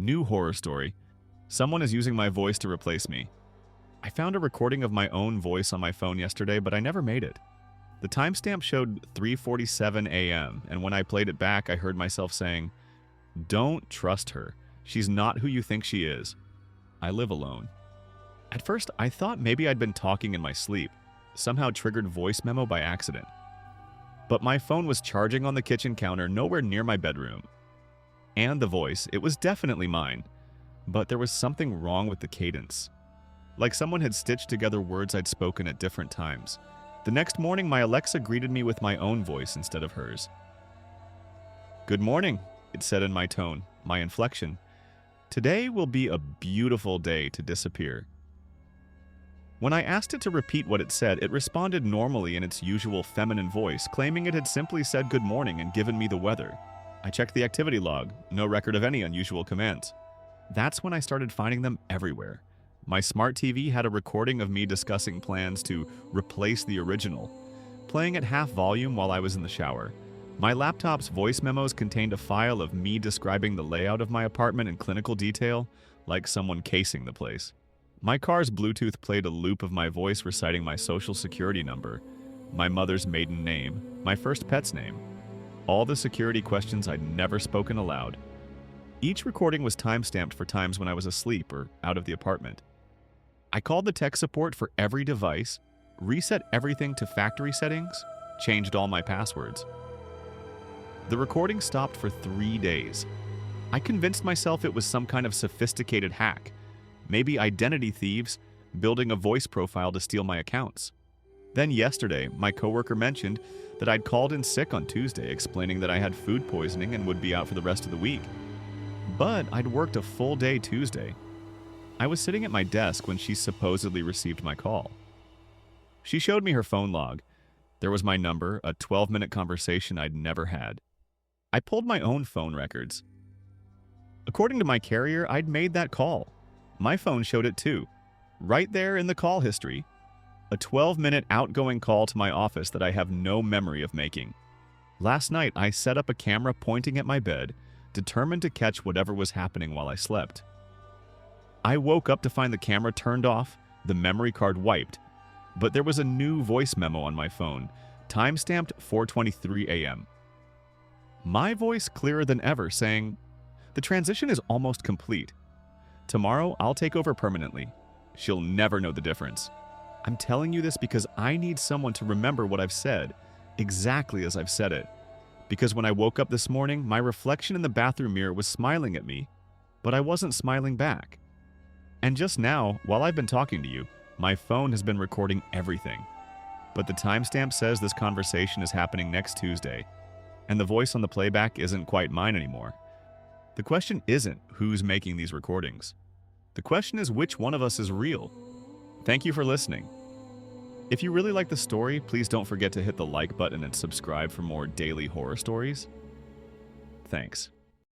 New horror story. Someone is using my voice to replace me. I found a recording of my own voice on my phone yesterday, but I never made it. The timestamp showed 3:47 a.m., and when I played it back, I heard myself saying, "Don't trust her. She's not who you think she is. I live alone." At first, I thought maybe I'd been talking in my sleep, somehow triggered voice memo by accident. But my phone was charging on the kitchen counter nowhere near my bedroom. And the voice, it was definitely mine. But there was something wrong with the cadence. Like someone had stitched together words I'd spoken at different times. The next morning, my Alexa greeted me with my own voice instead of hers. "Good morning," it said in my tone, my inflection. "Today will be a beautiful day to disappear." When I asked it to repeat what it said, it responded normally in its usual feminine voice, claiming it had simply said good morning and given me the weather. I checked the activity log, no record of any unusual commands. That's when I started finding them everywhere. My smart TV had a recording of me discussing plans to replace the original, playing at half volume while I was in the shower. My laptop's voice memos contained a file of me describing the layout of my apartment in clinical detail, like someone casing the place. My car's Bluetooth played a loop of my voice reciting my social security number, my mother's maiden name, my first pet's name, all the security questions I'd never spoken aloud. Each recording was timestamped for times when I was asleep or out of the apartment. I called the tech support for every device, reset everything to factory settings, changed all my passwords. The recording stopped for 3 days. I convinced myself it was some kind of sophisticated hack, maybe identity thieves building a voice profile to steal my accounts. Then yesterday, my coworker mentioned that I'd called in sick on Tuesday, explaining that I had food poisoning and would be out for the rest of the week. But I'd worked a full day Tuesday. I was sitting at my desk when she supposedly received my call. She showed me her phone log. There was my number, a 12-minute conversation I'd never had. I pulled my own phone records. According to my carrier, I'd made that call. My phone showed it too, right there in the call history. A 12-minute outgoing call to my office that I have no memory of making. Last night, I set up a camera pointing at my bed, determined to catch whatever was happening while I slept. I woke up to find the camera turned off, the memory card wiped, but there was a new voice memo on my phone, timestamped 4:23 a.m. My voice clearer than ever, saying, "The transition is almost complete. Tomorrow, I'll take over permanently. She'll never know the difference. I'm telling you this because I need someone to remember what I've said, exactly as I've said it. Because when I woke up this morning, my reflection in the bathroom mirror was smiling at me, but I wasn't smiling back. And just now, while I've been talking to you, my phone has been recording everything. But the timestamp says this conversation is happening next Tuesday, and the voice on the playback isn't quite mine anymore. The question isn't who's making these recordings. The question is which one of us is real. Thank you for listening. If you really like the story, please don't forget to hit the like button and subscribe for more daily horror stories. Thanks.